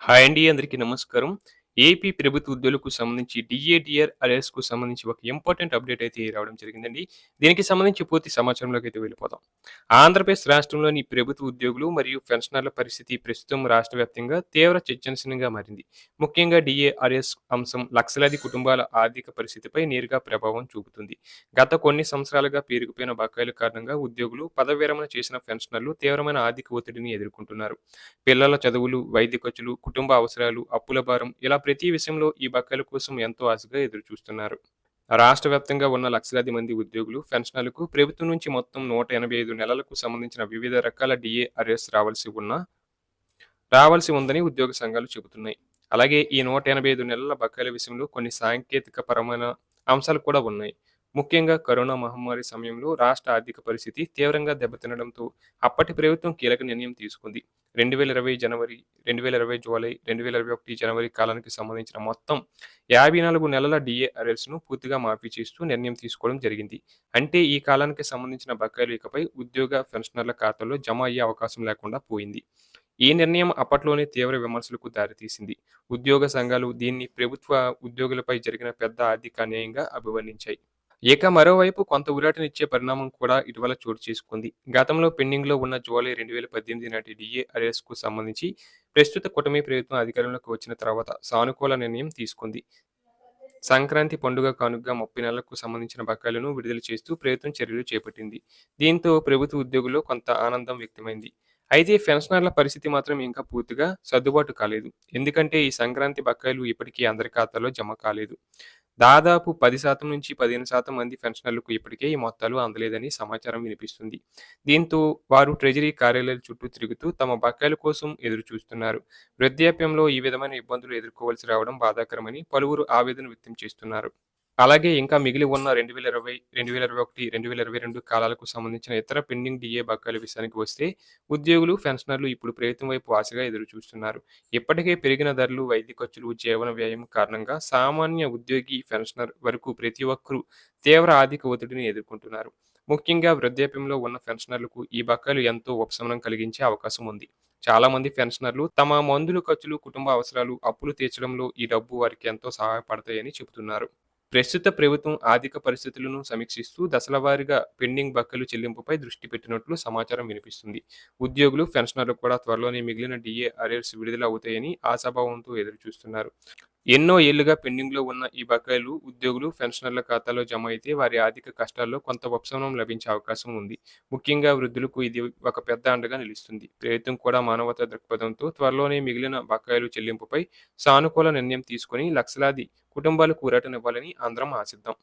Hi అండి. అందరికీ నమస్కారం. ఏపీ ప్రభుత్వ ఉద్యోగులకు సంబంధించి డీఏ అరేస్‌కు సంబంధించి ఒక ఇంపార్టెంట్ అప్డేట్ అయితే రావడం జరిగిందండి. దీనికి సంబంధించి పూర్తి సమాచారంలోకైతే వెళ్ళిపోదాం. ఆంధ్రప్రదేశ్ రాష్ట్రంలోని ప్రభుత్వ ఉద్యోగులు మరియు పెన్షనర్ల పరిస్థితి ప్రస్తుతం రాష్ట్ర వ్యాప్తంగా తీవ్ర చర్చనీయాంశంగా మారింది. ముఖ్యంగా డీఏఆర్ఎస్ అంశం లక్షలాది కుటుంబాల ఆర్థిక పరిస్థితిపై నేరుగా ప్రభావం చూపుతుంది. గత కొన్ని సంవత్సరాలుగా పేరుకుపోయిన బకాయిల కారణంగా ఉద్యోగులు, పదవి విరమణ చేసిన పెన్షనర్లు తీవ్రమైన ఆర్థిక ఒత్తిడిని ఎదుర్కొంటున్నారు. పిల్లల చదువులు, వైద్య ఖర్చులు, కుటుంబ అవసరాలు, అప్పుల భారం ఇలా ప్రతి విషయంలో ఈ బకాయిల కోసం ఎంతో ఆశగా ఎదురుచూస్తున్నారు. రాష్ట్ర వ్యాప్తంగా ఉన్న లక్షలాది మంది ఉద్యోగులు, పెన్షనర్లకు ప్రభుత్వం నుంచి మొత్తం 185 నెలలకు సంబంధించిన వివిధ రకాల డీఏ అర్రెస్ రావాల్సి ఉందని ఉద్యోగ సంఘాలు చెబుతున్నాయి. అలాగే ఈ 185 నెలల బకాయిల విషయంలో కొన్ని సాంకేతిక పరమైన అంశాలు కూడా ఉన్నాయి. ముఖ్యంగా కరోనా మహమ్మారి సమయంలో రాష్ట్ర ఆర్థిక పరిస్థితి తీవ్రంగా దెబ్బతినడంతో అప్పటి ప్రభుత్వం కీలక నిర్ణయం తీసుకుంది. 2020 జనవరి, 2020 జూలై, 2021 జనవరి కాలానికి సంబంధించిన మొత్తం 54 నెలల డీఏ అరెస్ట్‌ను పూర్తిగా మాఫీ చేస్తూ నిర్ణయం తీసుకోవడం జరిగింది. అంటే ఈ కాలానికి సంబంధించిన బకాయిలు ఇకపై ఉద్యోగ, పెన్షనర్ల ఖాతాల్లో జమ అయ్యే అవకాశం లేకుండా పోయింది. ఈ నిర్ణయం అప్పట్లోనే తీవ్ర విమర్శలకు దారితీసింది. ఉద్యోగ సంఘాలు దీన్ని ప్రభుత్వ ఉద్యోగులపై జరిగిన పెద్ద ఆర్థిక అన్యాయంగా అభివర్ణించాయి. ఇక మరోవైపు కొంత ఊరటనిచ్చే పరిణామం కూడా ఇటీవల చోటు చేసుకుంది. గతంలో పెండింగ్‌లో ఉన్న జూలై 2018 నాటి డీఏ అరెస్ట్‌కు సంబంధించి ప్రస్తుత కూటమి ప్రభుత్వం అధికారంలోకి వచ్చిన తర్వాత సానుకూల నిర్ణయం తీసుకుంది. సంక్రాంతి పండుగ కానుకగా 30 నెలలకు సంబంధించిన బకాయిలను విడుదల చేస్తూ ప్రభుత్వం చర్యలు చేపట్టింది. దీంతో ప్రభుత్వ ఉద్యోగుల్లో కొంత ఆనందం వ్యక్తమైంది. అయితే పెన్షనర్ల పరిస్థితి మాత్రం ఇంకా పూర్తిగా సర్దుబాటు కాలేదు. ఎందుకంటే ఈ సంక్రాంతి బకాయిలు ఇప్పటికీ అందరి ఖాతాల్లో జమ కాలేదు. దాదాపు 10% నుంచి 15% మంది పెన్షనర్లకు ఇప్పటికే ఈ మొత్తాలు అందలేదని సమాచారం వినిపిస్తుంది. దీంతో వారు ట్రెజరీ కార్యాలయాల చుట్టూ తిరుగుతూ తమ బకాయిల కోసం ఎదురుచూస్తున్నారు. వృద్ధాప్యంలో ఈ విధమైన ఇబ్బందులు ఎదుర్కోవాల్సి రావడం బాధాకరమని పలువురు ఆవేదన వ్యక్తం చేస్తున్నారు. అలాగే ఇంకా మిగిలి ఉన్న 2020, 2021, 2022 కాలాలకు సంబంధించిన ఇతర పెండింగ్ డీఏ బకాయిల విషయానికి వస్తే ఉద్యోగులు, పెన్షనర్లు ఇప్పుడు ప్రభుత్వం వైపు ఆశగా ఎదురుచూస్తున్నారు. ఇప్పటికే పెరిగిన ధరలు, వైద్య ఖర్చులు, జీవన వ్యయం కారణంగా సామాన్య ఉద్యోగి, పెన్షనర్ వరకు ప్రతి ఒక్కరూ తీవ్ర ఆర్థిక ఒత్తిడిని ఎదుర్కొంటున్నారు. ముఖ్యంగా వృద్ధాప్యంలో ఉన్న పెన్షనర్లకు ఈ బకాయిలు ఎంతో ఉపశమనం కలిగించే అవకాశం ఉంది. చాలా మంది పెన్షనర్లు తమ మందుల ఖర్చులు, కుటుంబ అవసరాలు, అప్పులు తీర్చడంలో ఈ డబ్బు వారికి ఎంతో సహాయపడతాయని చెబుతున్నారు. ప్రస్తుత ప్రభుత్వం ఆర్థిక పరిస్థితులను సమీక్షిస్తూ దశలవారీగా పెండింగ్ బకాయిలు చెల్లింపుపై దృష్టి పెట్టినట్లు సమాచారం వినిపిస్తుంది. ఉద్యోగులు, పెన్షనర్లు కూడా త్వరలోనే మిగిలిన డీఏ అరియర్స్ విడుదల అవుతాయని ఆశాభావంతో ఎదురుచూస్తున్నారు. ఎన్నో ఏళ్లుగా పెండింగ్‌లో ఉన్న ఈ బకాయిలు ఉద్యోగులు, పెన్షనర్ల ఖాతాలో జమ అయితే వారి ఆర్థిక కష్టాల్లో కొంత ఉపశమనం లభించే అవకాశం ఉంది. ముఖ్యంగా వృద్ధులకు ఇది ఒక పెద్ద అండగా నిలుస్తుంది. ప్రభుత్వం కూడా మానవతా దృక్పథంతో త్వరలోనే మిగిలిన బకాయిలు చెల్లింపుపై సానుకూల నిర్ణయం తీసుకొని లక్షలాది కుటుంబాలకు ఊరటనివ్వాలని అందరం ఆశిద్దాం.